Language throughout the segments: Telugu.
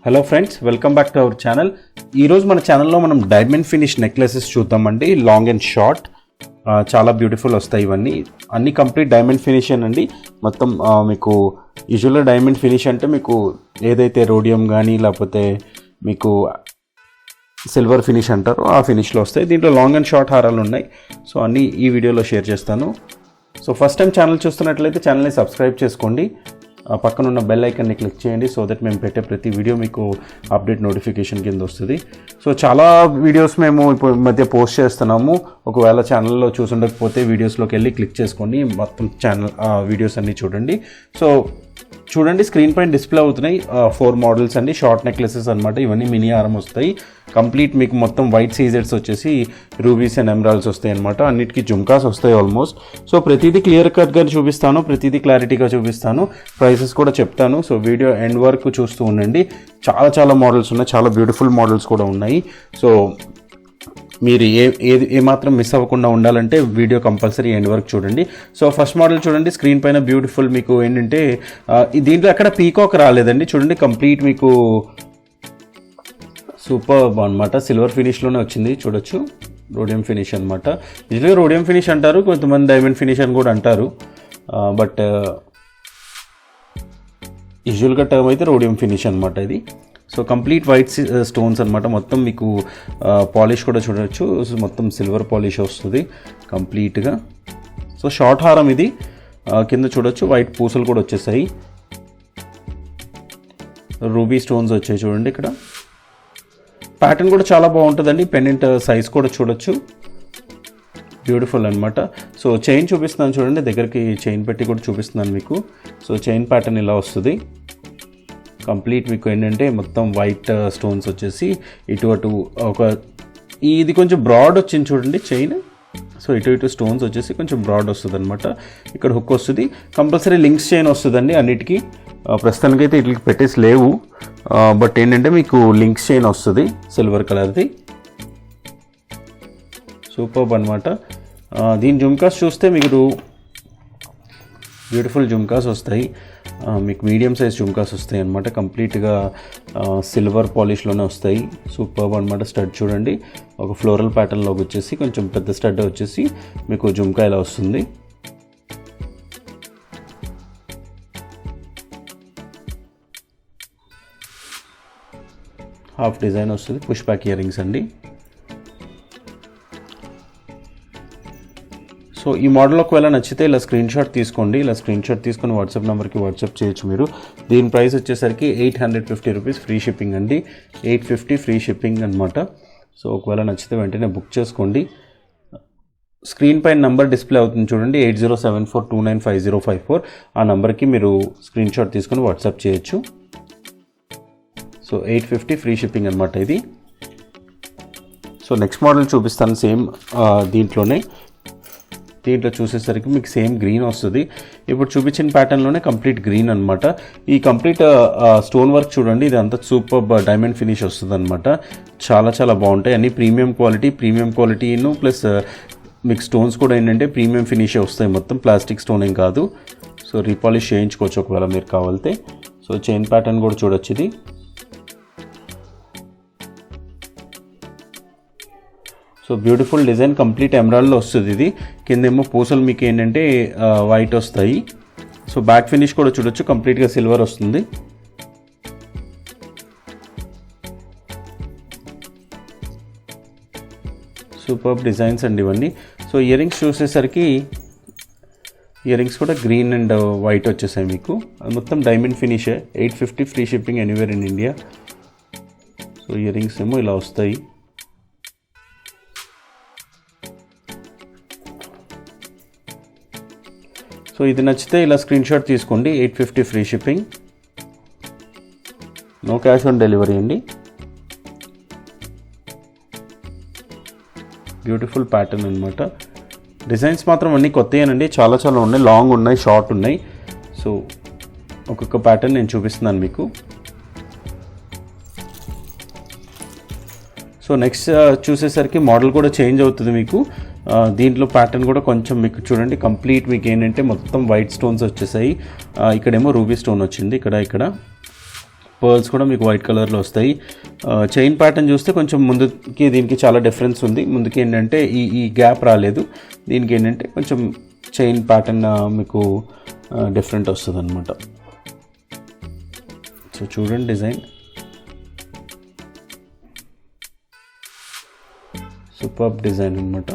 Hello friends, welcome back to our channel. ఈరోజు మన ఛానల్లో మనం డైమండ్ ఫినిష్ నెక్లెసెస్ చూద్దామండి. లాంగ్ అండ్ షార్ట్ చాలా బ్యూటిఫుల్ వస్తాయి. ఇవన్నీ అన్ని కంప్లీట్ డైమండ్ ఫినిష్ అండి. మొత్తం మీకు యూజువల్గా డైమండ్ ఫినిష్ అంటే మీకు ఏదైతే రోడియం కానీ లేకపోతే మీకు సిల్వర్ ఫినిష్ అంటారో ఆ ఫినిష్లో వస్తాయి. దీంట్లో లాంగ్ అండ్ షార్ట్ హారాలు ఉన్నాయి. సో అన్నీ ఈ వీడియోలో షేర్ చేస్తాను. సో ఫస్ట్ టైం ఛానల్ చూస్తున్నట్లయితే ఛానల్ని సబ్స్క్రైబ్ చేసుకోండి. పక్కన ఉన్న బెల్ ఐకాన్ని క్లిక్ చేయండి. సో దట్ మేము పెట్టే ప్రతి వీడియో మీకు అప్డేట్ నోటిఫికేషన్ కింద వస్తుంది. సో చాలా వీడియోస్ మేము ఇప్పుడు మధ్య పోస్ట్ చేస్తున్నాము. ఒకవేళ ఛానల్లో చూసుండకపోతే వీడియోస్లోకి వెళ్ళి క్లిక్ చేసుకోండి. మొత్తం ఛానల్ వీడియోస్ అన్నీ చూడండి. సో చూడండి, స్క్రీన్ పైన డిస్ప్లే అవుతున్నాయి 4 మోడల్స్ అండి. షార్ట్ నెక్లెసెస్ అనమాట. ఇవన్నీ మినీ హారం వస్తాయి. కంప్లీట్ మీకు మొత్తం వైట్ సీజెడ్స్ వచ్చేసి రూబీస్ అండ్ ఎమరాల్డ్స్ వస్తాయి అనమాట. అన్నిటికీ జుమ్కాస్ వస్తాయి ఆల్మోస్ట్. సో ప్రతిదీ క్లియర్ కట్గా చూపిస్తాను, ప్రతిదీ క్లారిటీగా చూపిస్తాను, ప్రైసెస్ కూడా చెప్తాను. సో వీడియో ఎండ్ వరకు చూస్తూ ఉండండి. చాలా మోడల్స్ ఉన్నాయి, చాలా బ్యూటిఫుల్ మోడల్స్ కూడా ఉన్నాయి. సో మీరు ఏమాత్రం మిస్ అవ్వకుండా ఉండాలంటే వీడియో కంపల్సరీ ఎండ్ వరకు చూడండి. సో ఫస్ట్ మోడల్ చూడండి, స్క్రీన్ పైన బ్యూటిఫుల్ మీకు ఏంటంటే దీంట్లో ఎక్కడ పీకాక్ రాలేదండి. చూడండి, కంప్లీట్ మీకు సూపర్ అనమాట. సిల్వర్ ఫినిష్లోనే వచ్చింది, చూడొచ్చు. రోడియం ఫినిష్ అనమాట. యూజువల్గా రోడియం ఫినిష్ అంటారు, కొంతమంది డైమండ్ ఫినిష్ అని కూడా అంటారు. బట్ యూజువల్గా టర్మ్ అయితే రోడియం ఫినిష్ అనమాట ఇది. సో కంప్లీట్ వైట్ స్టోన్స్ అనమాట. మొత్తం మీకు పాలిష్ కూడా చూడవచ్చు. మొత్తం సిల్వర్ పాలిష్ వస్తుంది కంప్లీట్గా. సో షార్ట్ హారం ఇది. కింద చూడొచ్చు వైట్ పూసలు కూడా వచ్చేసాయి. రూబీ స్టోన్స్ వచ్చాయి చూడండి. ఇక్కడ ప్యాటర్న్ కూడా చాలా బాగుంటుందండి. పెండెంట్ సైజ్ కూడా చూడొచ్చు, బ్యూటిఫుల్ అనమాట. సో చైన్ చూపిస్తున్నాను చూడండి, దగ్గరికి చైన్ పెట్టి కూడా చూపిస్తున్నాను మీకు. సో చైన్ ప్యాటర్న్ ఇలా వస్తుంది. కంప్లీట్ మీకు ఏంటంటే మొత్తం వైట్ స్టోన్స్ వచ్చేసి ఇటు అటు ఇది కొంచెం బ్రాడ్ వచ్చింది చూడండి చైన్. సో ఇటు స్టోన్స్ వచ్చేసి కొంచెం బ్రాడ్ వస్తుంది అనమాట. ఇక్కడ హుక్ వస్తుంది. కంపల్సరీ లింక్స్ చైన్ వస్తుందండి అన్నిటికీ. ప్రస్తుతానికైతే వీటికి పెట్టేసి లేవు, బట్ ఏంటంటే మీకు లింక్స్ చైన్ వస్తుంది సిల్వర్ కలర్ది. సూపర్బ్ అనమాట. దీని జుమ్కాస్ చూస్తే మీరు బ్యూటిఫుల్ జుమ్కాస్ వస్తాయి. మీకు మీడియం సైజ్ జుమ్కాస్ వస్తాయి అనమాట. కంప్లీట్గా సిల్వర్ పాలిష్లోనే వస్తాయి. సూపర్బ్ అనమాట. స్టడ్ చూడండి, ఒక ఫ్లోరల్ ప్యాటర్న్లోకి వచ్చేసి కొంచెం పెద్ద స్టడ్ వచ్చేసి మీకు జుమ్కా ఇలా వస్తుంది. హాఫ్ డిజైన్ వస్తుంది. పుష్ బ్యాక్ ఇయర్ రింగ్స్ అండి. సో ఈ మోడల్ ఒకవేళ నచ్చితే ఇలా స్క్రీన్ షాట్ తీసుకోండి. ఇలా స్క్రీన్ షాట్ తీసుకొని వాట్సాప్ నెంబర్కి వాట్సాప్ చేయొచ్చు మీరు. దీని ప్రైస్ వచ్చేసరికి 850 రూపీస్ ఫ్రీ షిప్పింగ్ అండి. 850 ఫ్రీ షిప్పింగ్ అనమాట. సో ఒకవేళ నచ్చితే వెంటనే బుక్ చేసుకోండి. స్క్రీన్ పైన నెంబర్ డిస్ప్లే అవుతుంది చూడండి, 8074295054. ఆ నెంబర్కి మీరు స్క్రీన్ షాట్ తీసుకొని వాట్సాప్ చేయొచ్చు. సో 850 ఫ్రీ షిప్పింగ్ అనమాట ఇది. సో నెక్స్ట్ మోడల్ చూపిస్తాను సేమ్ దీంట్లో చూసేసరికి మీకు సేమ్ గ్రీన్ వస్తుంది. ఇప్పుడు చూపించిన ప్యాటర్న్లోనే కంప్లీట్ గ్రీన్ అనమాట. ఈ కంప్లీట్ స్టోన్ వర్క్ చూడండి, ఇది అంతా సూపర్ డైమండ్ ఫినిష్ వస్తుంది అనమాట. చాలా బాగుంటాయి. అన్ని ప్రీమియం క్వాలిటీను ప్లస్ మీకు స్టోన్స్ కూడా ఏంటంటే ప్రీమియం ఫినిషే వస్తాయి. మొత్తం ప్లాస్టిక్ స్టోన్ ఏం కాదు. సో రీపాలిష్ చేయించుకోవచ్చు ఒకవేళ మీరు కావాలితే. సో చైన్ ప్యాటర్న్ కూడా చూడొచ్చు. ఇది సో బ్యూటిఫుల్ డిజైన్, కంప్లీట్ ఎమరాల్డ్లో వస్తుంది ఇది. కిందేమో పూసలు మీకు ఏంటంటే వైట్ వస్తాయి. సో బ్యాక్ ఫినిష్ కూడా చూడొచ్చు, కంప్లీట్గా సిల్వర్ వస్తుంది. సూపర్ డిజైన్స్ అండి ఇవన్నీ. సో ఇయర్ రింగ్స్ చూసేసరికి ఇయర్ రింగ్స్ కూడా గ్రీన్ అండ్ వైట్ వచ్చేసాయి మీకు. అది మొత్తం డైమండ్ ఫినిషే. 850 free shipping anywhere in India. So earrings ఏమో ఇలా వస్తాయి. సో ఇది నచ్చితే ఇలా స్క్రీన్ షాట్ తీసుకోండి. 850 free shipping, no cash on delivery అండి. బ్యూటిఫుల్ ప్యాటర్న్ అనమాట. డిజైన్స్ మాత్రం అన్నీ కొత్తయేనండి. చాలా ఉన్నాయి. లాంగ్ ఉన్నాయి, షార్ట్ ఉన్నాయి. సో ఒక్కొక్క ప్యాటర్న్ నేను చూపిస్తున్నాను మీకు. సో నెక్స్ట్ చూసేసరికి మోడల్ కూడా చేంజ్ అవుతుంది మీకు. దీంట్లో ప్యాటర్న్ కూడా కొంచెం మీకు చూడండి, కంప్లీట్ మీకు ఏంటంటే మొత్తం వైట్ స్టోన్స్ వచ్చేసాయి. ఇక్కడేమో రూబీ స్టోన్ వచ్చింది ఇక్కడ పర్ల్స్ కూడా మీకు వైట్ కలర్లో వస్తాయి. చైన్ ప్యాటర్న్ చూస్తే కొంచెం ముందుకి దీనికి చాలా డిఫరెన్స్ ఉంది. ముందుకి ఏంటంటే ఈ గ్యాప్ రాలేదు, దీనికి ఏంటంటే కొంచెం చైన్ ప్యాటర్న్ మీకు డిఫరెంట్ వస్తుంది అనమాట. సో చూడండి డిజైన్ సూపర్బ్ డిజైన్ అనమాట.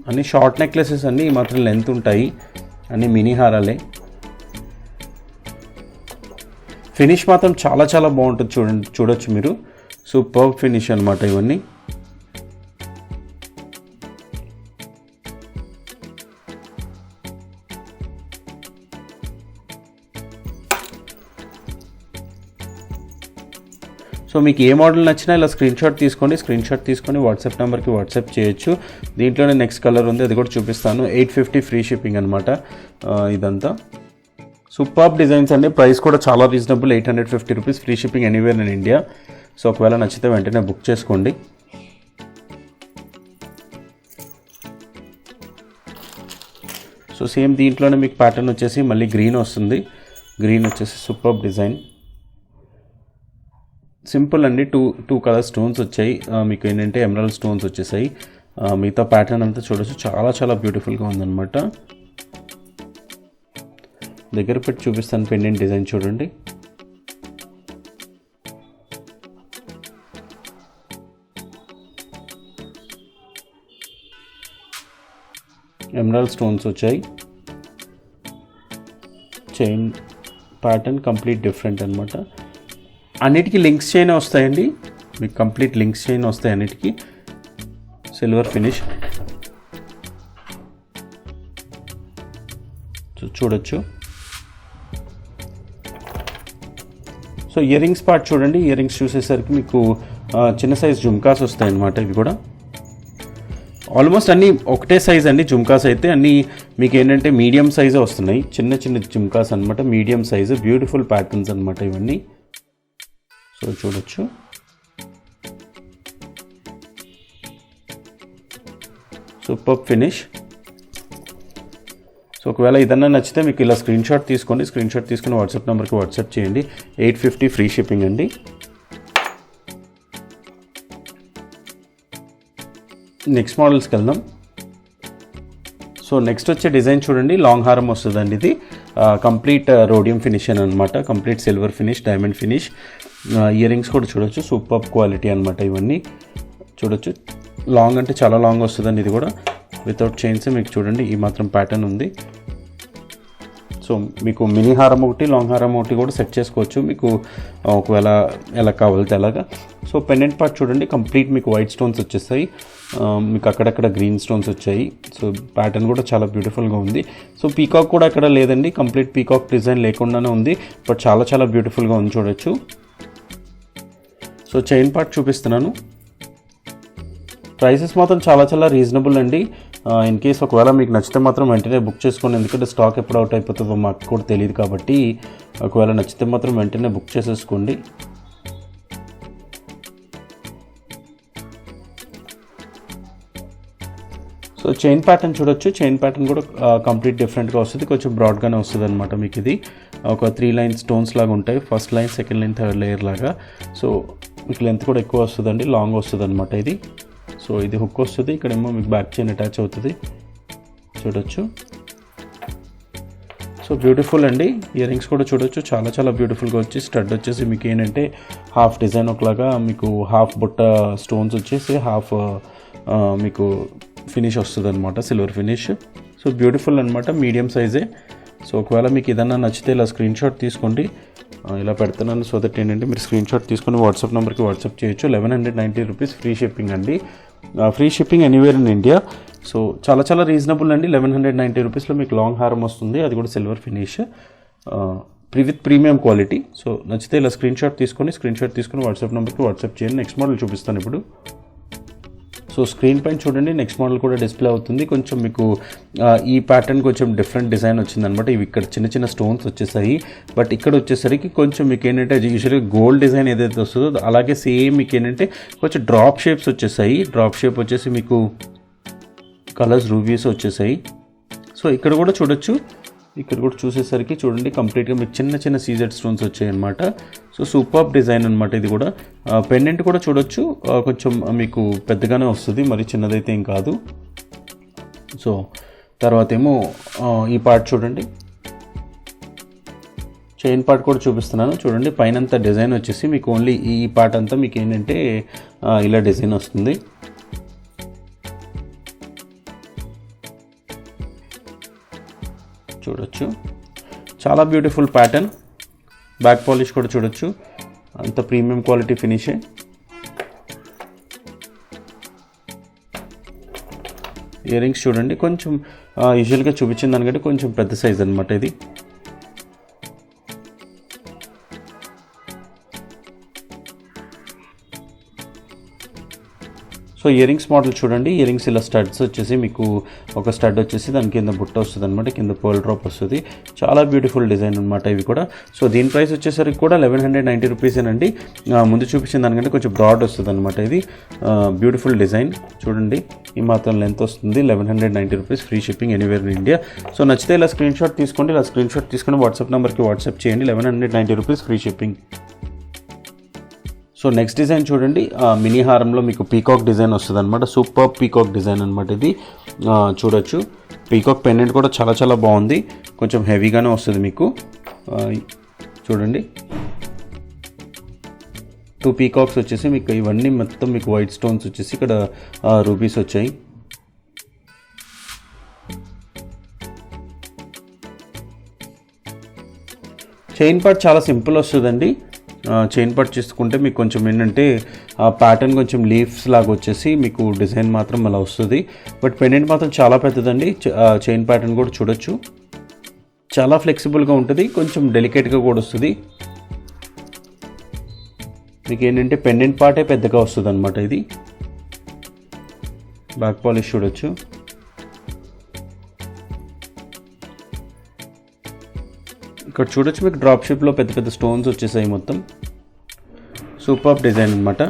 అన్ని షార్ట్ నెక్లెసెస్ అన్నీ మాత్రం లెంత్ ఉంటాయి, అన్ని మినీ హారాలే. ఫినిష్ మాత్రం చాలా చాలా బాగుంటుంది, చూడొచ్చు మీరు. సూపర్బ్ ఫినిష్ అనమాట ఇవన్నీ. సో మీకు ఏ మోడల్ నచ్చినా ఇలా స్క్రీన్ షాట్ తీసుకొని వాట్సాప్ నెంబర్కి వాట్సాప్ చేయొచ్చు. దీంట్లోనే నెక్స్ట్ కలర్ ఉంది, అది కూడా చూపిస్తాను. 850 ఫ్రీ షిప్పింగ్ అనమాట. ఇదంతా సూపర్బ్ డిజైన్స్ అండి. ప్రైస్ కూడా చాలా reasonable, 850 rupees, free shipping anywhere in India. So ఒకవేళ నచ్చితే వెంటనే బుక్ చేసుకోండి. సో సేమ్ దీంట్లోనే మీకు ప్యాటర్న్ వచ్చేసి మళ్ళీ గ్రీన్ వస్తుంది. గ్రీన్ వచ్చేసి సూపర్బ్ డిజైన్, సింపుల్ అండి. టూ కలర్ స్టోన్స్ వచ్చాయి మీకు. ఏంటంటే ఎమరాల్డ్ స్టోన్స్ వచ్చేసాయి. మిగతా ప్యాటర్న్ అంతా చూడొచ్చు, చాలా చాలా బ్యూటిఫుల్గా ఉందన్నమాట. దగ్గర పెట్టి చూపిస్తాను పెండెంట్ డిజైన్ చూడండి. ఎమరాల్డ్ స్టోన్స్ వచ్చాయి. చైన్ ప్యాటర్న్ కంప్లీట్ డిఫరెంట్ అనమాట. అన్నిటికీ లింక్స్ చైన్ వస్తాయండి మీకు, కంప్లీట్ లింక్స్ చైన్ వస్తాయి అన్నిటికీ. సిల్వర్ ఫినిష్ చూడొచ్చు. సో ఇయర్ రింగ్స్ పార్ట్ చూడండి. ఇయర్ రింగ్స్ చూసేసరికి మీకు చిన్న సైజ్ జుమ్కాస్ వస్తాయి అన్నమాట. ఇవి కూడా ఆల్మోస్ట్ అన్నీ ఒకటే సైజ్ అండి. జుమ్కాస్ అయితే అన్నీ మీకు ఏంటంటే మీడియం సైజే వస్తున్నాయి. చిన్న చిన్న జుమ్కాస్ అనమాట, మీడియం సైజు, బ్యూటిఫుల్ ప్యాటర్న్స్ అనమాట ఇవన్నీ. సో చూడొచ్చు. Super finish. సో ఒకవేళ ఏదన్నా నచ్చితే మీకు ఇలా స్క్రీన్ షాట్ తీసుకొని వాట్సాప్ నెంబర్కి వాట్సాప్ చేయండి. 850 ఫ్రీ షిప్పింగ్ అండి. నెక్స్ట్ మోడల్స్కి వెళ్దాం. సో నెక్స్ట్ వచ్చే డిజైన్ చూడండి, లాంగ్ హారం వస్తుందండి. ఇది కంప్లీట్ రోడియం ఫినిష్ అని అనమాట, complete silver finish, diamond finish. Ear rings కూడా చూడొచ్చు, సూపర్ క్వాలిటీ అనమాట ఇవన్నీ. చూడొచ్చు లాంగ్ అంటే చాలా లాంగ్ వస్తుందండి. ఇది కూడా వితౌట్ చైన్స్ మీకు చూడండి ఈ మాత్రం ప్యాటర్న్ ఉంది. సో మీకు మినీ హారం ఒకటి, లాంగ్ హారం ఒకటి కూడా సెట్ చేసుకోవచ్చు మీకు ఒకవేళ ఎలా కావాలితే అలాగా. సో పెండెంట్ పార్ట్ చూడండి, కంప్లీట్ మీకు వైట్ స్టోన్స్ వచ్చేస్తాయి, మీకు అక్కడక్కడ గ్రీన్ స్టోన్స్ వచ్చాయి. సో ప్యాటర్న్ కూడా చాలా బ్యూటిఫుల్గా ఉంది. సో పీకాక్ కూడా అక్కడ లేదండి, కంప్లీట్ పీకాక్ డిజైన్ లేకుండానే ఉంది, బట్ చాలా చాలా బ్యూటిఫుల్గా ఉంది చూడొచ్చు. సో చైన్ పార్ట్ చూపిస్తున్నాను. ప్రైసెస్ మాత్రం చాలా చాలా రీజనబుల్ అండి. ఇన్ కేస్ ఒకవేళ మీకు నచ్చితే మాత్రం వెంటనే బుక్ చేసుకోండి, ఎందుకంటే స్టాక్ ఎప్పుడు అవుట్ అయిపోతుందో మాకు కూడా తెలియదు కాబట్టి ఒకవేళ నచ్చితే మాత్రం వెంటనే బుక్ చేసేసుకోండి. సో చైన్ ప్యాటర్న్ చూడొచ్చు. చైన్ ప్యాటర్న్ కూడా కంప్లీట్ డిఫరెంట్గా వస్తుంది, కొంచెం బ్రాడ్గానే వస్తుంది అనమాట మీకు. ఇది ఒక 3 లైన్ స్టోన్స్ లాగా ఉంటాయి, first line, second line, third layer లాగా. సో మీకు లెంత్ కూడా ఎక్కువ వస్తుందండి, లాంగ్ వస్తుంది అనమాట ఇది. సో ఇది హుక్ వస్తుంది, ఇక్కడేమో మీకు బ్యాక్ చైన్ అటాచ్ అవుతుంది చూడొచ్చు. సో బ్యూటిఫుల్ అండి. ఇయర్ రింగ్స్ కూడా చూడొచ్చు, చాలా చాలా బ్యూటిఫుల్గా వచ్చి స్టడ్ వచ్చేసి మీకు ఏంటంటే హాఫ్ డిజైన్ ఒకలాగా, మీకు హాఫ్ బుట్ట స్టోన్స్ వచ్చేసి హాఫ్ మీకు ఫినిష్ వస్తుంది అనమాట, సిల్వర్ ఫినిష్. సో బ్యూటిఫుల్ అనమాట, మీడియం సైజే. సో ఒకవేళ మీకు ఏదన్నా నచ్చితే ఇలా స్క్రీన్ షాట్ తీసుకోండి, ఇలా పెడుతున్నాను. సో దట్ ఏంటంటే మీరు స్క్రీన్ షాట్ తీసుకొని వాట్సాప్ నెంబర్కి వాట్సాప్ చేయొచ్చు. 1190 రూపీస్ ఫ్రీ షిప్పింగ్ అండి, free shipping anywhere in India. So చాలా చాలా రీజనబుల్ అండి. 1190 రూపీస్లో మీకు లాంగ్ హారం వస్తుంది, అది కూడా silver finish with premium quality. So నచ్చితే ఇలా స్క్రీన్ షాట్ తీసుకొని వాట్సాప్ నెంబర్కి వాట్సాప్ చేయండి. నెక్స్ట్ మోడల్ చూపిస్తాను ఇప్పుడు. సో స్క్రీన్ పైన చూడండి, నెక్స్ట్ మోడల్ కూడా డిస్ప్లే అవుతుంది. కొంచెం మీకు ఈ ప్యాటర్న్ కొంచెం డిఫరెంట్ డిజైన్ వచ్చిందనమాట. ఇవి ఇక్కడ చిన్న చిన్న స్టోన్స్ వచ్చేసాయి, బట్ ఇక్కడ వచ్చేసరికి కొంచెం మీకు ఏంటంటే యూజువల్గా గోల్డ్ డిజైన్ ఏదైతే వస్తుందో అలాగే సేమ్ మీకు ఏంటంటే కొంచెం డ్రాప్ షేప్స్ వచ్చేసాయి. డ్రాప్ షేప్ వచ్చేసి మీకు కలర్స్ రూబీస్ వచ్చేసాయి. సో ఇక్కడ కూడా చూడొచ్చు, ఇక్కడ కూడా చూసేసరికి చూడండి కంప్లీట్గా మీకు చిన్న చిన్న సీజెడ్ స్టోన్స్ వచ్చాయి అనమాట. సో సూపర్ డిజైన్ అనమాట ఇది కూడా. పెండెంట్ కూడా చూడొచ్చు, కొంచెం మీకు పెద్దగానే వస్తుంది, మరి చిన్నదైతే ఏం కాదు. సో తర్వాత ఏమో ఈ పార్ట్ చూడండి, చైన్ పార్ట్ కూడా చూపిస్తున్నాను చూడండి. పైనంతా డిజైన్ వచ్చేసి మీకు ఓన్లీ ఈ పార్ట్ అంతా మీకు ఏంటంటే ఇలా డిజైన్ వస్తుంది. చూడొచ్చు చాలా బ్యూటిఫుల్ ప్యాటర్న్. బ్యాక్ పాలిష్ కూడా చూడొచ్చు, అంత ప్రీమియం క్వాలిటీ ఫినిషే. ఇయర్ రింగ్స్ చూడండి, కొంచెం యూజువల్గా చూపించిన దానికంటే కొంచెం పెద్ద సైజ్ అనమాట ఇది. సో ఇయర్ రింగ్స్ మోడల్ చూడండి. ఇయర్ రింగ్స్ ఇలా స్టడ్స్ వచ్చేసి మీకు ఒక స్టడ్ వచ్చేసి దాని కింద బుట్ట వస్తుంది అనమాట, కింద పర్ల్ డ్రాప్ వస్తుంది. చాలా బ్యూటిఫుల్ డిజైన్ అనమాట ఇవి కూడా. సో దీని ప్రైస్ వచ్చేసరికి కూడా 1190 రూపీసేనండి. ముందు చూపించిన దానికంటే కొంచెం బ్రాడ్ వస్తుంది అనమాట ఇది. బ్యూటిఫుల్ డిజైన్ చూడండి, ఈ మాత్రం లెంత్ వస్తుంది. 1190 rupees, free shipping anywhere in India. So నచ్చితే ఇలా స్క్రీన్ షాట్ తీసుకోండి, ఇలా స్క్రీన్ షాట్ తీసుకొని వాట్సాప్ నెంబర్కి వాట్సాప్ చేయండి. 1190 rupees, free shipping. So next design చూడండి, మినీ హారంలో మీకు పీకాక్ డిజైన్ వస్తుంది అనమాట. సూపర్ పీకాక్ డిజైన్ అనమాట ఇది. చూడొచ్చు పీకాక్ పెండెంట్ కూడా చాలా చాలా బాగుంది, కొంచెం హెవీగానే వస్తుంది మీకు. చూడండి 2 పీకాక్స్ వచ్చేసి మీకు ఇవన్నీ మొత్తం మీకు వైట్ స్టోన్స్ వచ్చేసి ఇక్కడ రూబీస్ వచ్చాయి. చైన్ పార్ట్ చాలా సింపుల్ వస్తుందండి. చైన్ పార్ట్ చేసుకుంటే మీకు కొంచెం ఏంటంటే ప్యాటర్న్ కొంచెం లీవ్స్ లాగా వచ్చేసి మీకు డిజైన్ మాత్రం అలా వస్తుంది. బట్ పెండెంట్ మాత్రం చాలా పెద్దదండి. చైన్ ప్యాటర్న్ కూడా చూడొచ్చు, చాలా ఫ్లెక్సిబుల్గా ఉంటుంది, కొంచెం డెలికేట్గా కూడా వస్తుంది. మీకు ఏంటంటే పెండెంట్ పార్టే పెద్దగా వస్తుంది అనమాట ఇది. బ్యాక్ పాలిష్ చూడొచ్చు. ఇక్కడ చూడొచ్చు మీకు డ్రాప్ షేప్లో పెద్ద పెద్ద స్టోన్స్ వచ్చేసాయి మొత్తం. సూపర్ డిజైన్ అనమాట.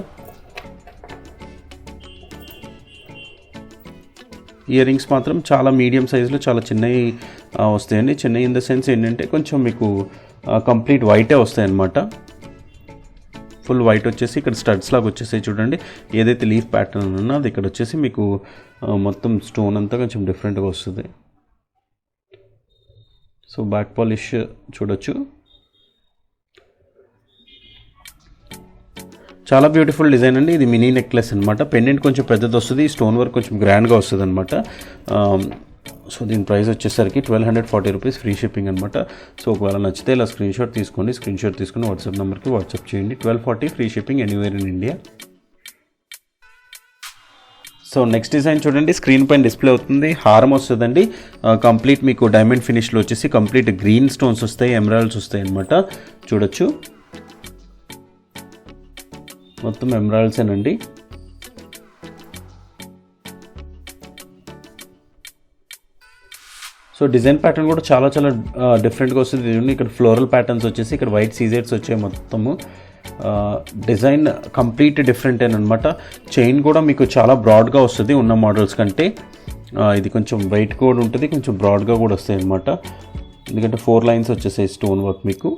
ఇయర్ రింగ్స్ మాత్రం చాలా మీడియం సైజులో చాలా చిన్నవి వస్తాయండి. చిన్నవి ఇన్ ద సెన్స్ ఏంటంటే కొంచెం మీకు కంప్లీట్ వైటే వస్తాయి అన్నమాట. ఫుల్ వైట్ వచ్చేసి ఇక్కడ స్టడ్స్ లాగా వచ్చేసాయి చూడండి. ఏదైతే లీఫ్ ప్యాటర్న్ ఉన్నా అది ఇక్కడ వచ్చేసి మీకు మొత్తం స్టోన్ అంతా కొంచెం డిఫరెంట్గా వస్తుంది. సో బ్యాక్ పాలిష్ చూడొచ్చు, చాలా బ్యూటిఫుల్ డిజైన్ అండి. ఇది మినీ నెక్లెస్ అనమాట. పెండెంట్ కొంచెం పెద్దది వస్తుంది, స్టోన్ వర్క్ కొంచెం గ్రాండ్గా వస్తుంది అనమాట. సో దీని ప్రైస్ వచ్చేసరికి 1240 రూపీస్, ఫ్రీ షిప్పింగ్ అనమాట. సో ఒకవేళ నచ్చితే ఇలా స్క్రీన్ షాట్ తీసుకోండి, స్క్రీన్ షాట్ తీసుకుని వాట్సాప్ నెంబర్కి వాట్సాప్ చేయండి. 1240, free shipping anywhere in India. So next design చూడండి, స్క్రీన్ పైన డిస్ప్లే అవుతుంది. హారం వస్తుందండి, కంప్లీట్ మీకు డైమండ్ ఫినిష్లో వచ్చేసి కంప్లీట్ గ్రీన్ స్టోన్స్ వస్తాయి, ఎమరాల్డ్స్ వస్తాయి అనమాట. చూడొచ్చు మొత్తం ఎమరాల్డ్సేనండి. సో డిజైన్ ప్యాటర్న్ కూడా చాలా చాలా డిఫరెంట్గా వస్తుంది. ఇక్కడ ఫ్లోరల్ ప్యాటర్న్స్ వచ్చేసి ఇక్కడ వైట్ సీజెడ్స్ వచ్చాయి మొత్తము. డిజైన్ కంప్లీట్ డిఫరెంట్ అనమాట. చైన్ కూడా మీకు చాలా బ్రాడ్గా వస్తుంది ఉన్న మోడల్స్ కంటే. ఇది కొంచెం వెయిట్ కూడా ఉంటుంది, కొంచెం బ్రాడ్గా కూడా వస్తాయి అనమాట. ఎందుకంటే 4 లైన్స్ వచ్చేసాయి స్టోన్ వర్క్ మీకు.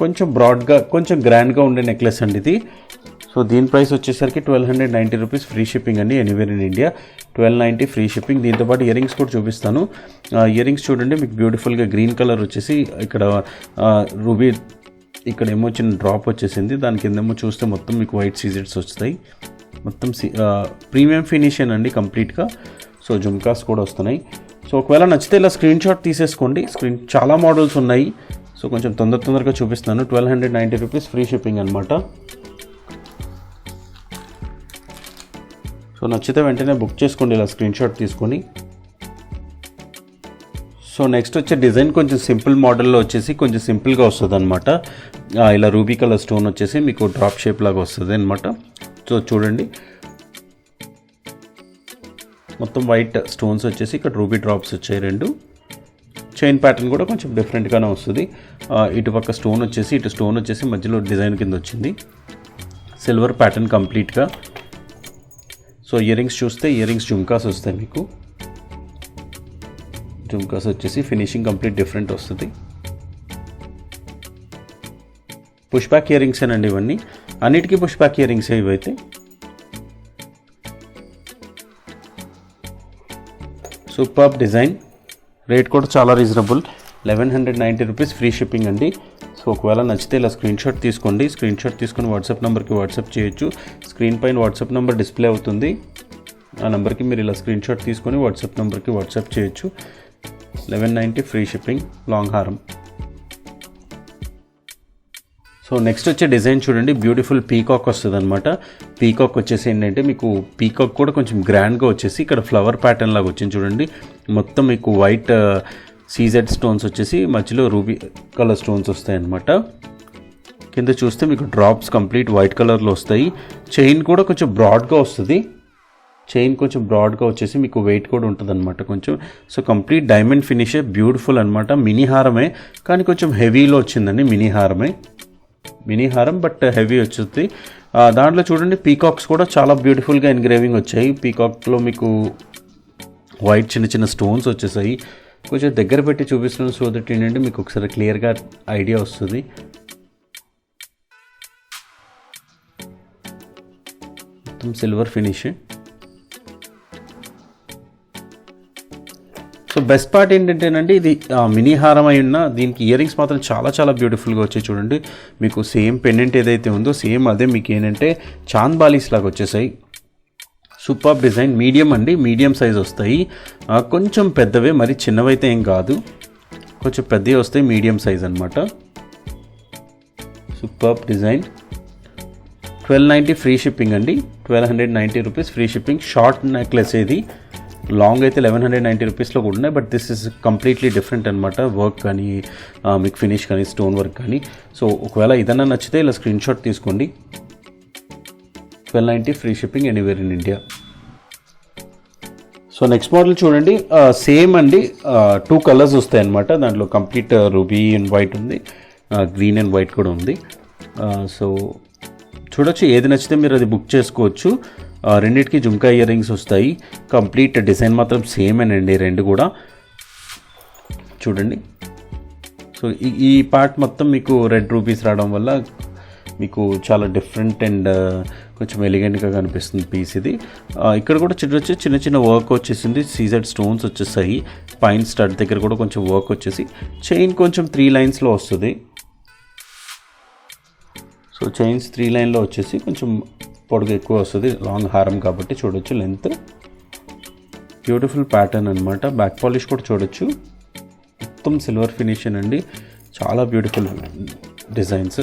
కొంచెం బ్రాడ్గా కొంచెం గ్రాండ్గా ఉండే నెక్లెస్ అండి ఇది. సో దీని ప్రైస్ వచ్చేసరికి 1290 రూపీస్, ఫ్రీ షిప్పింగ్ అండి anywhere in India. 1290 free shipping. దీంతోపాటు ఇయర్ రింగ్స్ కూడా చూపిస్తాను. ఇయర్ రింగ్స్ చూడండి మీకు బ్యూటిఫుల్గా గ్రీన్ కలర్ వచ్చేసి ఇక్కడ రూబీ ఇక్కడ ఏమో చిన్న డ్రాప్ వచ్చేసింది, దాని కిందేమో చూస్తే మొత్తం మీకు వైట్ సీజెడ్స్ వస్తాయి. మొత్తం ప్రీమియం ఫినిషన్ అండి కంప్లీట్గా. సో జుమ్కాస్ కూడా వస్తున్నాయి. సో ఒకవేళ నచ్చితే ఇలా స్క్రీన్ షాట్ తీసేసుకోండి. చాలా మోడల్స్ ఉన్నాయి. సో కొంచెం తొందరగా చూపిస్తున్నాను. 1290 రూపీస్, ఫ్రీ షిప్పింగ్ అనమాట. సో నచ్చితే వెంటనే బుక్ చేసుకోండి ఇలా స్క్రీన్ షాట్ తీసుకొని. సో నెక్స్ట్ వచ్చే డిజైన్ కొంచెం సింపుల్ మోడల్లో వచ్చేసి కొంచెం సింపుల్గా వస్తుంది అనమాట. ఇలా రూబీ కలర్ స్టోన్ వచ్చేసి మీకు డ్రాప్ షేప్ లాగా వస్తుంది అనమాట. సో చూడండి మొత్తం వైట్ స్టోన్స్ వచ్చేసి ఇక్కడ రూబీ డ్రాప్స్ వచ్చాయి 2. చైన్ ప్యాటర్న్ కూడా కొంచెం డిఫరెంట్గానే వస్తుంది. ఇటుపక్క స్టోన్ వచ్చేసి ఇటు స్టోన్ వచ్చేసి మధ్యలో డిజైన్ కింద వచ్చింది. సిల్వర్ ప్యాటర్న్ కంప్లీట్గా. సో ఇయర్ రింగ్స్ చూస్తే ఇయర్ రింగ్స్ జుమ్కాస్ వస్తాయి మీకు. జుమ్కాస్ వచ్చేసి ఫినిషింగ్ కంప్లీట్ డిఫరెంట్ వస్తుంది. పుష్ బ్యాక్ ఇయర్ రింగ్స్ అండి ఇవన్నీ, అన్నిటికీ పుష్ బ్యాక్ ఇయర్ రింగ్స్ ఇవైతే. సూపర్ డిజైన్, రేట్ కూడా చాలా రీజనబుల్, 1190 రూపీస్, ఫ్రీ షిప్పింగ్ అండి. సో ఒకవేళ నచ్చితే ఇలా స్క్రీన్ షాట్ తీసుకోండి. స్క్రీన్ షాట్ తీసుకొని వాట్సాప్ నెంబర్కి వాట్సాప్ చేయొచ్చు. స్క్రీన్ పైన వాట్సాప్ నెంబర్ డిస్ప్లే అవుతుంది, ఆ నెంబర్కి మీరు ఇలా స్క్రీన్ షాట్ తీసుకొని వాట్సాప్ నెంబర్కి వాట్సాప్ చేయొచ్చు. 1190 ఫ్రీ షిప్పింగ్, లాంగ్ హారం. సో నెక్స్ట్ వచ్చే డిజైన్ చూడండి, బ్యూటిఫుల్ పీకాక్ వస్తుంది అనమాట. పీకాక్ వచ్చేసి ఏంటంటే మీకు పీకాక్ కూడా కొంచెం గ్రాండ్గా వచ్చేసి ఇక్కడ ఫ్లవర్ ప్యాటర్న్ లాగా వచ్చింది చూడండి. మొత్తం మీకు వైట్ సీజెడ్ స్టోన్స్ వచ్చేసి మధ్యలో రూబీ కలర్ స్టోన్స్ వస్తాయి అన్నమాట. కింద చూస్తే మీకు డ్రాప్స్ కంప్లీట్ వైట్ కలర్లో వస్తాయి. చైన్ కూడా కొంచెం బ్రాడ్గా వస్తుంది, చైన్ కొంచెం బ్రాడ్గా వచ్చేసి మీకు వెయిట్ కూడా ఉంటుంది అనమాట కొంచెం. సో కంప్లీట్ డైమండ్ ఫినిషే, బ్యూటిఫుల్ అనమాట. మినీ హారమే కానీ కొంచెం హెవీలో వచ్చిందండి. మినీ హారం బట్ హెవీ వచ్చేది. దాంట్లో చూడండి పీకాక్స్ కూడా చాలా బ్యూటిఫుల్గా ఎన్గ్రేవింగ్ వచ్చాయి. పీకాక్లో మీకు వైట్ చిన్న చిన్న స్టోన్స్ వచ్చేసాయి. కొంచెం దగ్గర పెట్టి చూపిస్తున్నాను సో దట్ ఏంటంటే మీకు ఒకసారి క్లియర్గా ఐడియా వస్తుంది. మొత్తం silver finish. So best part ఏంటంటేనండి ఇది మినీ హారం అయి ఉన్న దీనికి ఇయర్ రింగ్స్ మాత్రం చాలా చాలా బ్యూటిఫుల్గా వచ్చాయి చూడండి. మీకు సేమ్ పెండెంట్ ఏదైతే ఉందో సేమ్ అదే మీకు ఏంటంటే చాంద్ బాలీస్ లాగా వచ్చేసాయి. సూపర్ డిజైన్, మీడియం అండి, మీడియం సైజ్ వస్తాయి. కొంచెం పెద్దవే, మరి చిన్నవైతే ఏం కాదు, కొంచెం పెద్దవి వస్తాయి, మీడియం సైజ్ అనమాట. సూపర్ డిజైన్, 1290 ఫ్రీ షిప్పింగ్ అండి. 1290 rupees free shipping. Short necklace ఇది, లాంగ్ అయితే 1190 రూపీస్లో కూడా ఉన్నాయి. But this is completely different అనమాట. వర్క్ కానీ మీకు ఫినిష్ కానీ స్టోన్ వర్క్ కానీ. సో ఒకవేళ ఏదైనా నచ్చితే ఇలా స్క్రీన్ షాట్ తీసుకోండి. 1290 free shipping anywhere in India. So next model చూడండి, సేమ్ అండి, 2 కలర్స్ వస్తాయి అనమాట. దాంట్లో కంప్లీట్ రూబీ అండ్ వైట్ ఉంది, గ్రీన్ అండ్ వైట్ కూడా ఉంది. సో చూడొచ్చు, ఏది నచ్చితే మీరు అది బుక్ చేసుకోవచ్చు. రెండింటికి జుమ్కా ఇయర్ రింగ్స్ వస్తాయి. కంప్లీట్ డిజైన్ మాత్రం సేమ్ అండి రెండు కూడా. చూడండి, సో ఈ పార్ట్ మొత్తం మీకు రెడ్ రూబీస్ రావడం వల్ల మీకు చాలా డిఫరెంట్ అండ్ కొంచెం ఎలిగెంట్గా కనిపిస్తుంది పీస్ ఇది. ఇక్కడ కూడా చూడొచ్చు చిన్న చిన్న వర్క్ వచ్చేసింది, సీజెడ్ స్టోన్స్ వచ్చేసాయి. పైన స్టడ్ దగ్గర కూడా కొంచెం వర్క్ వచ్చేసి, చైన్ కొంచెం 3 లైన్స్లో వస్తుంది. సో చైన్స్ 3 లైన్లో వచ్చేసి కొంచెం పొడుగు ఎక్కువ వస్తుంది, లాంగ్ హారం కాబట్టి చూడొచ్చు లెంత్. బ్యూటిఫుల్ ప్యాటర్న్ అనమాట. బ్యాక్ పాలిష్ కూడా చూడొచ్చు, మొత్తం సిల్వర్ ఫినిషన్ అండి, చాలా బ్యూటిఫుల్ డిజైన్స్.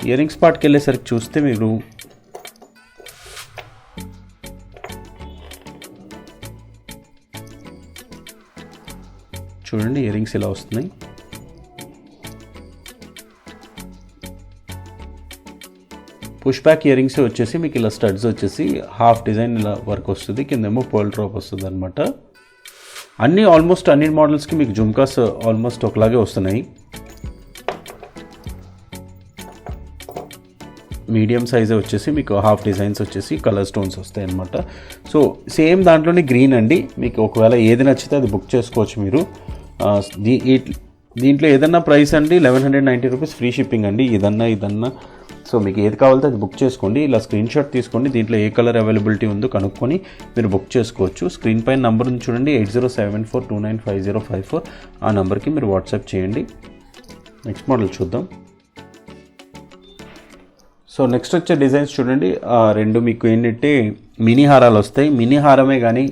ఇయర్ రింగ్స్ పార్ట్కి వెళ్ళేసరికి చూస్తే మీరు చూడండి ఇయర్ రింగ్స్ ఇలా వస్తున్నాయి. పుష్ బ్యాక్ ఇయర్ రింగ్స్ వచ్చేసి మీకు ఇలా స్టడ్స్ వచ్చేసి హాఫ్ డిజైన్ ఇలా వర్క్ వస్తుంది, కిందేమో పర్ల్ డ్రాప్ వస్తుంది అనమాట. ఆల్మోస్ట్ అన్ని మోడల్స్కి మీకు జుమ్కాస్ ఆల్మోస్ట్ ఒకలాగే వస్తున్నాయి. మీడియం సైజే వచ్చేసి మీకు హాఫ్ డిజైన్స్ వచ్చేసి కలర్ స్టోన్స్ వస్తాయి అనమాట. సో సేమ్ దాంట్లోనే గ్రీన్ అండి, మీకు ఒకవేళ ఏది నచ్చితే అది బుక్ చేసుకోవచ్చు మీరు. దీంట్లో ఏదన్నా ప్రైస్ అండి 1190 రూపీస్ ఫ్రీ షిప్పింగ్ అండి. ఇదన్నా సో మీకు ఏది కావాలితే అది బుక్ చేసుకోండి. ఇలా స్క్రీన్ షాట్ తీసుకోండి, దీంట్లో ఏ కలర్ అవైలబిలిటీ ఉందో కనుక్కొని మీరు బుక్ చేసుకోవచ్చు. స్క్రీన్ పైన నెంబర్ ఉంది చూడండి, 8074295054. ఆ నెంబర్కి మీరు వాట్సాప్ చేయండి. నెక్స్ట్ మోడల్ చూద్దాం. సో నెక్స్ట్ వచ్చే డిజైన్స్ చూడండి, రెండు మీకు ఏంటంటే మినీ హారాలు వస్తాయి. మినీ హారమే కానీ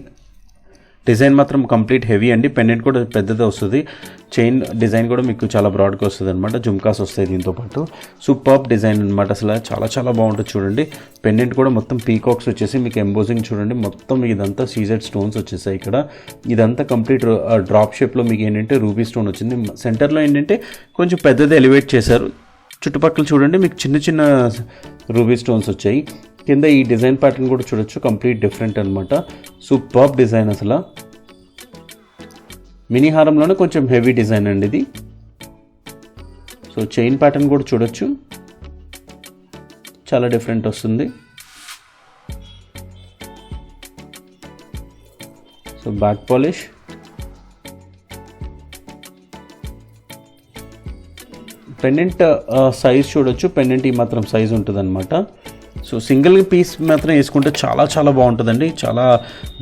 డిజైన్ మాత్రం కంప్లీట్ హెవీ అండి. పెండెంట్ కూడా పెద్దది వస్తుంది, చైన్ డిజైన్ కూడా మీకు చాలా బ్రాడ్గా వస్తుంది అనమాట. జుమ్కాస్ వస్తాయి దీంతోపాటు. సూపర్బ్ డిజైన్ అనమాట, అసలు చాలా చాలా బాగుంటుంది చూడండి. పెండెంట్ కూడా మొత్తం పీకాక్స్ వచ్చేసి మీకు ఎంబోజింగ్ చూడండి, మొత్తం ఇదంతా సీజెడ్ స్టోన్స్ వచ్చేసాయి. ఇక్కడ ఇదంతా కంప్లీట్ డ్రాప్ షేప్లో మీకు ఏంటంటే రూబీ స్టోన్ వచ్చింది. సెంటర్లో ఏంటంటే కొంచెం పెద్దది ఎలివేట్ చేశారు. చుట్టుపక్కల చూడండి మీకు చిన్న చిన్న రూబీ స్టోన్స్ వచ్చాయి. కింద ఈ డిజైన్ ప్యాటర్న్ కూడా చూడొచ్చు, కంప్లీట్ డిఫరెంట్ అనమాట. సూపర్బ్ డిజైన్ అసలు. మినీ హారంలోనే కొంచెం హెవీ డిజైన్ అండి ఇది. సో చైన్ ప్యాటర్న్ కూడా చూడొచ్చు, చాలా డిఫరెంట్ వస్తుంది. So back polish, pendant size చూడొచ్చు. పెండెంట్ ఈ మాత్రం సైజ్ ఉంటుంది అనమాట. సో సింగిల్ పీస్ మాత్రం వేసుకుంటే చాలా చాలా బాగుంటుందండి. చాలా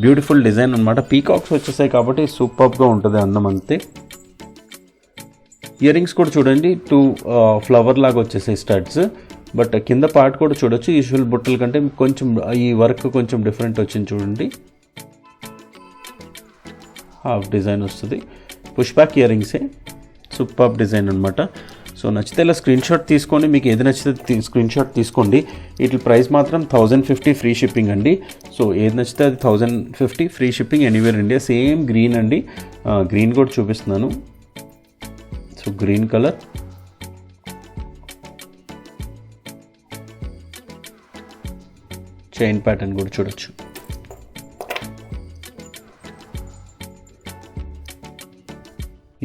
బ్యూటిఫుల్ డిజైన్ అనమాట. పీకాక్స్ వచ్చేసాయి కాబట్టి సూపర్గా ఉంటుంది అందం అంతే. ఇయర్ రింగ్స్ కూడా చూడండి, 2 ఫ్లవర్ లాగా వచ్చేసాయి స్టడ్స్. బట్ కింద పార్ట్ కూడా చూడొచ్చు. యూజువల్ బుట్టల కంటే కొంచెం ఈ వర్క్ కొంచెం డిఫరెంట్ వచ్చింది చూడండి. హాఫ్ డిజైన్ వస్తుంది. పుష్ బ్యాక్ ఇయర్ రింగ్సే, సూపర్ డిజైన్ అనమాట. సో నచ్చితే ఇలా స్క్రీన్ షాట్ తీసుకోండి. మీకు ఏది నచ్చితే స్క్రీన్ షాట్ తీసుకోండి. వీటి ప్రైస్ మాత్రం 1050 ఫ్రీ షిప్పింగ్ అండి. సో ఏది నచ్చితే అది 1050 free shipping anywhere India. Same green అండి. గ్రీన్ కూడా చూపిస్తున్నాను. So green colour, chain pattern కూడా చూడొచ్చు.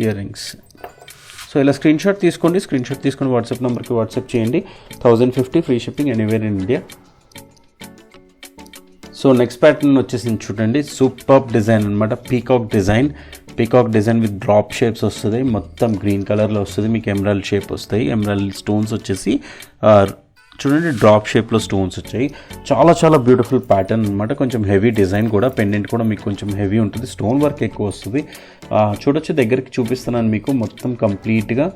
Ear rings. సో ఇలా స్క్రీన్ షాట్ తీసుకోండి. స్క్రీన్ షాట్ తీసుకొని వాట్సాప్ నెంబర్కి వాట్సాప్ చేయండి. 1050 free shipping anywhere in India. So next pattern వచ్చేసింది చూడండి. సూపర్ డిజైన్ అనమాట. Peacock design with drop shapes వస్తుంది. మొత్తం గ్రీన్ కలర్లో వస్తుంది. మీకు ఎమరాల్డ్ షేప్ వస్తాయి. ఎమరాల్డ్ స్టోన్స్ వచ్చేసి చూడండి డ్రాప్ షేప్లో స్టోన్స్ వచ్చాయి. చాలా చాలా బ్యూటిఫుల్ ప్యాటర్న్ అనమాట. కొంచెం హెవీ డిజైన్ కూడా. పెండెంట్ కూడా మీకు కొంచెం హెవీ ఉంటుంది. స్టోన్ వర్క్ ఎక్కువ వస్తుంది. చూడొచ్చు, దగ్గరికి చూపిస్తున్నాను మీకు. మొత్తం కంప్లీట్గా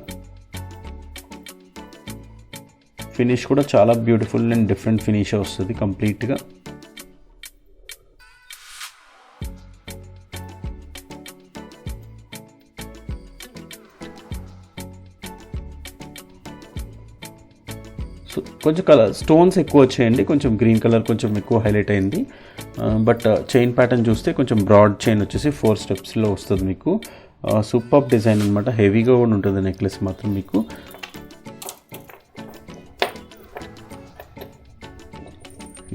ఫినిష్ కూడా చాలా బ్యూటిఫుల్ అండ్ డిఫరెంట్ ఫినిష్ వస్తుంది కంప్లీట్గా. సో కొంచెం కలర్ స్టోన్స్ ఎక్కువ వచ్చాయండి. కొంచెం గ్రీన్ కలర్ కొంచెం ఎక్కువ హైలైట్ అయింది. బట్ చైన్ ప్యాటర్న్ చూస్తే కొంచెం బ్రాడ్ చైన్ వచ్చేసి 4 స్టెప్స్లో వస్తుంది మీకు. సూపర్ డిజైన్ అనమాట. హెవీగా కూడా ఉంటుంది నెక్లెస్ మాత్రం మీకు.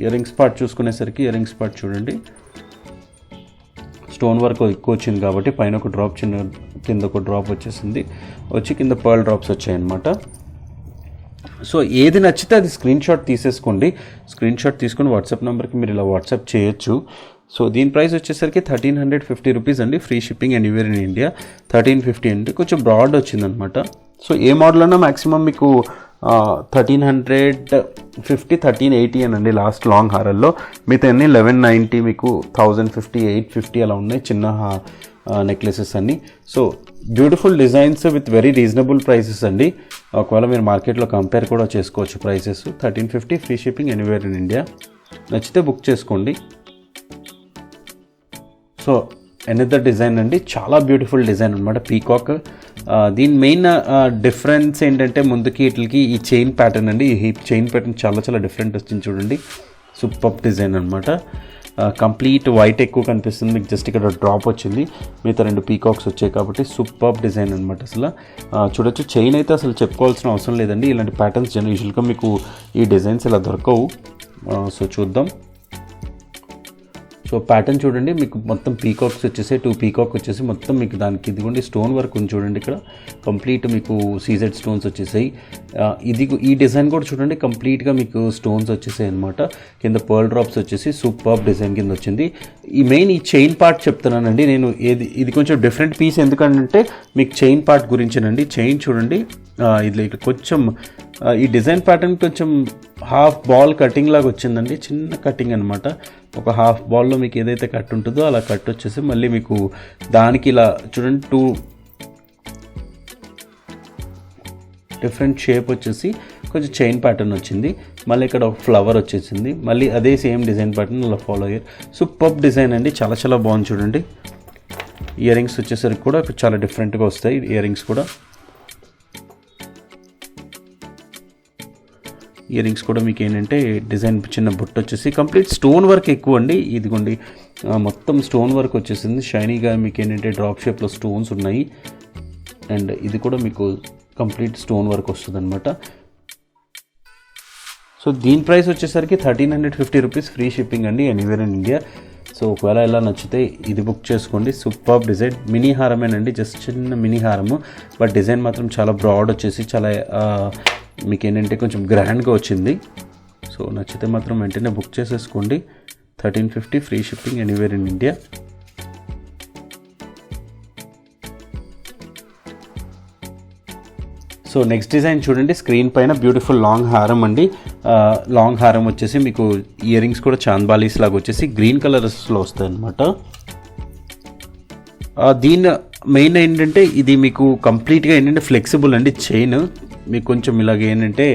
ఇయర్ రింగ్స్ పార్ట్ చూసుకునేసరికి ఇయర్ రింగ్స్ పార్ట్ చూడండి. స్టోన్ వర్క్ ఎక్కువ వచ్చింది కాబట్టి పైన ఒక డ్రాప్, కింద ఒక డ్రాప్ వచ్చేసింది. వచ్చి కింద పర్ల్ డ్రాప్స్ వచ్చాయన్నమాట. సో ఏది నచ్చితే అది స్క్రీన్ షాట్ తీసేసుకోండి. స్క్రీన్ షాట్ తీసుకొని వాట్సాప్ నెంబర్కి మీరు ఇలా వాట్సాప్ చేయొచ్చు. సో దీని ప్రైస్ వచ్చేసరికి 1350 రూపీస్ అండి. Free shipping anywhere in India. 1350 అండి. కొంచెం బ్రాడ్ వచ్చిందనమాట. సో ఏ మోడల్ అన్నా మ్యాక్సిమం మీకు 1350, 1380 అనండి లాస్ట్ లాంగ్ హారల్లో. మిగతా అన్ని 1190, మీకు 1050, 850 అలా ఉన్నాయి చిన్న నెక్లెసెస్ అన్నీ. So beautiful designs with very reasonable prices అండి. ఒకవేళ మీరు మార్కెట్లో కంపేర్ కూడా చేసుకోవచ్చు prices. 1350 free shipping anywhere in India. నచ్చితే బుక్ చేసుకోండి. సో ఎనదర్ డిజైన్ అండి. చాలా బ్యూటిఫుల్ డిజైన్ అనమాట. పీకాక్. దీని మెయిన్ డిఫరెన్స్ ఏంటంటే ముందుకి వీటికి ఈ చైన్ ప్యాటర్న్ అండి. ఈ చైన్ ప్యాటర్న్ చాలా చాలా డిఫరెంట్ వచ్చింది చూడండి. సూపర్ డిజైన్ అనమాట. కంప్లీట్ వైట్ ఎక్కువ కనిపిస్తుంది మీకు. జస్ట్ ఇక్కడ డ్రాప్ వచ్చింది. మిగతా 2 పీకాక్స్ వచ్చాయి కాబట్టి సూపర్ డిజైన్ అనమాట. అసలు చూడొచ్చు. చైన్ అయితే అసలు చెప్పుకోవాల్సిన అవసరం లేదండి. ఇలాంటి ప్యాటర్న్స్ యూజువల్గా మీకు ఈ డిజైన్స్ ఇలా దొరకవు. సో చూద్దాం. సో ప్యాటర్న్ చూడండి. మీకు మొత్తం పీకాక్స్ వచ్చేసాయి. 2 పీకాక్ వచ్చేసి మొత్తం మీకు దానికి ఇదిగోండి స్టోన్ వర్క్ ఉంది చూడండి. ఇక్కడ కంప్లీట్ మీకు సీజెడ్ స్టోన్స్ వచ్చేసాయి. ఈ డిజైన్ కూడా చూడండి. కంప్లీట్గా మీకు స్టోన్స్ వచ్చేసాయి అనమాట. కింద పర్ల్ డ్రాప్స్ వచ్చేసి సూపర్ డిజైన్ కింద వచ్చింది. ఈ మెయిన్ ఈ చైన్ పార్ట్ చెప్తున్నానండి నేను. ఇది కొంచెం డిఫరెంట్ పీస్ ఎందుకంటే మీకు చైన్ పార్ట్ గురించేనండి. చైన్ చూడండి. ఇది కొంచెం ఈ డిజైన్ ప్యాటర్న్ కొంచెం హాఫ్ బాల్ కటింగ్ లాగా వచ్చిందండి. చిన్న కటింగ్ అనమాట. ఒక హాఫ్ బాల్లో మీకు ఏదైతే కట్ ఉంటుందో అలా కట్ వచ్చేసి మళ్ళీ మీకు దానికి ఇలా చూడండి 2 డిఫరెంట్ షేప్ వచ్చేసి కొంచెం చైన్ ప్యాటర్న్ వచ్చింది. మళ్ళీ ఇక్కడ ఒక ఫ్లవర్ వచ్చేసింది. మళ్ళీ అదే సేమ్ డిజైన్ ప్యాటర్న్ అలా ఫాలో అయ్యారు. సూపర్ డిజైన్ అండి. చాలా చాలా బాగుంది చూడండి. ఇయర్ రింగ్స్ వచ్చేసరికి కూడా చాలా డిఫరెంట్గా వస్తాయి ఇయర్ రింగ్స్ కూడా. ఇయర్ రింగ్స్ కూడా మీకు ఏంటంటే డిజైన్ చిన్న బుట్ట వచ్చేసి కంప్లీట్ స్టోన్ వర్క్ ఎక్కువ అండి. ఇదిగోండి మొత్తం స్టోన్ వర్క్ వచ్చేసింది. షైనీగా మీకు ఏంటంటే డ్రాప్ షేప్లో స్టోన్స్ ఉన్నాయి. అండ్ ఇది కూడా మీకు కంప్లీట్ స్టోన్ వర్క్ వస్తుంది అనమాట. సో దీని ప్రైస్ వచ్చేసరికి 1350 రూపీస్ ఫ్రీ షిప్పింగ్ అండి ఎనీవేర్ ఇన్ ఇండియా. సో ఒకవేళ ఎలా నచ్చితే ఇది బుక్ చేసుకోండి. Super design. మినీ హారమేనండి. జస్ట్ చిన్న మినీ హారము. బట్ డిజైన్ మాత్రం చాలా బ్రాడ్ వచ్చేసి చాలా మీకు ఏంటంటే కొంచెం గ్రాండ్గా వచ్చింది. సో నచ్చితే మాత్రం వెంటనే బుక్ చేసేసుకోండి. 1350 free shipping anywhere in India. So next design చూడండి, స్క్రీన్ పైన బ్యూటిఫుల్ లాంగ్ హారం అండి. లాంగ్ హారం వచ్చేసి మీకు ఇయర్ రింగ్స్ కూడా చాంద్బాలీస్ లాగా వచ్చేసి గ్రీన్ కలర్స్లో వస్తాయి అన్నమాట. దీని మెయిన్ ఏంటంటే ఇది మీకు కంప్లీట్గా ఏంటంటే ఫ్లెక్సిబుల్ అండి. చైన్ మీకు కొంచెం ఇలాగ ఏంటంటే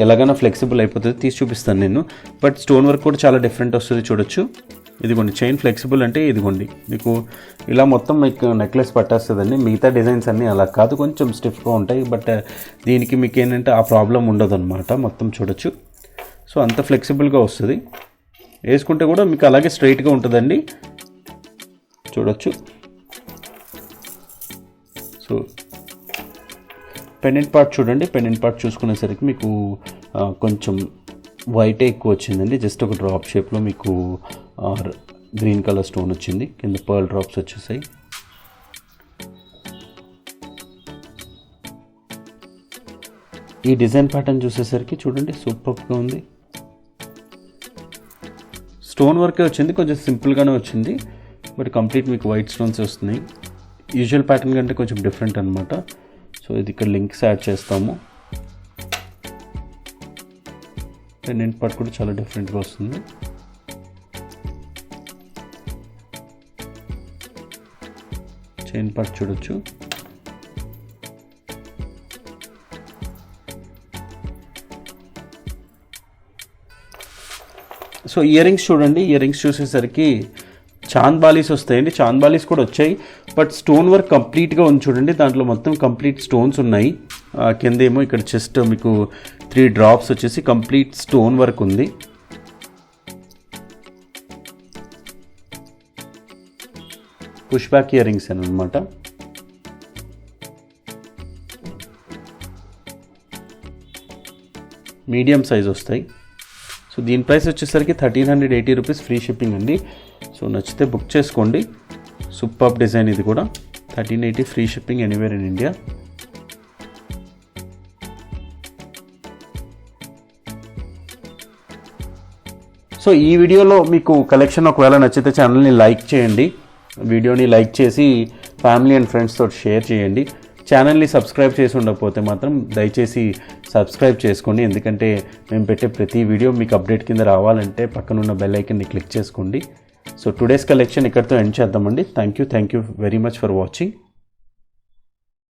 ఎలాగైనా ఫ్లెక్సిబుల్ అయిపోతుంది, తీసి చూపిస్తాను నేను. బట్ స్టోన్ వర్క్ కూడా చాలా డిఫరెంట్ వస్తుంది చూడొచ్చు. ఇదిగోండి చైన్ ఫ్లెక్సిబుల్ అంటే ఇదిగోండి మీకు ఇలా మొత్తం మీకు నెక్లెస్ పట్టేస్తుందండి. మిగతా డిజైన్స్ అన్నీ అలా కాదు, కొంచెం స్టిఫ్గా ఉంటాయి. బట్ దీనికి మీకు ఏంటంటే ఆ ప్రాబ్లం ఉండదు అనమాట. మొత్తం చూడొచ్చు. సో అంత ఫ్లెక్సిబుల్గా వస్తుంది, వేసుకుంటే కూడా మీకు అలాగే స్ట్రైట్గా ఉంటుందండి. చూడొచ్చు. సో పెండెంట్ పార్ట్ చూడండి, పెండెంట్ పార్ట్ చూసుకునేసరికి మీకు కొంచెం వైటే ఎక్కువ వచ్చిందండి. జస్ట్ ఒక డ్రాప్ షేప్లో మీకు గ్రీన్ కలర్ స్టోన్ వచ్చింది, కింద పర్ల్ డ్రాప్స్ వచ్చేసాయి. ఈ డిజైన్ ప్యాటర్న్ చూసేసరికి చూడండి సూపర్గా ఉంది. స్టోన్ వర్కే వచ్చింది, కొంచెం సింపుల్గానే వచ్చింది. బట్ కంప్లీట్ మీకు వైట్ స్టోన్స్ వస్తున్నాయి. యూజువల్ ప్యాటర్న్ కంటే కొంచెం డిఫరెంట్ అనమాట. సో ఇది ఇక్కడ లింక్స్ యాడ్ చేస్తాము. పెండెంట్ పార్ట్ కూడా చాలా డిఫరెంట్గా వస్తుంది. చైన్ పార్ట్ చూడొచ్చు. సో ఇయర్ రింగ్స్ చూడండి, ఇయర్ రింగ్స్ చూసేసరికి చాంద్బాలీస్ వస్తాయండి. చాంద్బాలీస్ కూడా వచ్చాయి, బట్ స్టోన్ వర్క్ కంప్లీట్గా ఉంది చూడండి. దాంట్లో మొత్తం కంప్లీట్ స్టోన్స్ ఉన్నాయి. కింద ఏమో ఇక్కడ జస్ట్ మీకు 3 డ్రాప్స్ వచ్చేసి కంప్లీట్ స్టోన్ వర్క్ ఉంది. పుష్ బ్యాక్ ఇయర్ రింగ్స్ అనమాట. మీడియం సైజ్ వస్తాయి. సో దీని ప్రైస్ వచ్చేసరికి 1380 రూపీస్, ఫ్రీ షిప్పింగ్ అండి. సో నచ్చితే బుక్ చేసుకోండి. సూపర్ డిజైన్ ఇది కూడా. 1380 free shipping anywhere in India. So ఈ వీడియోలో మీకు కలెక్షన్ ఒకవేళ నచ్చితే ఛానల్ని లైక్ చేయండి. వీడియోని లైక్ చేసి ఫ్యామిలీ అండ్ ఫ్రెండ్స్తో షేర్ చేయండి. ఛానల్ని సబ్స్క్రైబ్ చేసి ఉండకపోతే మాత్రం దయచేసి సబ్స్క్రైబ్ చేసుకోండి. ఎందుకంటే మేము పెట్టే ప్రతి వీడియో మీకు అప్డేట్ కింద రావాలంటే పక్కనున్న బెల్ ఐకన్ని క్లిక్ చేసుకోండి. సో టుడేస్ కలెక్షన్ ఇక్కడితో ఎండ్ చేద్దామండి. Thank you very much for watching.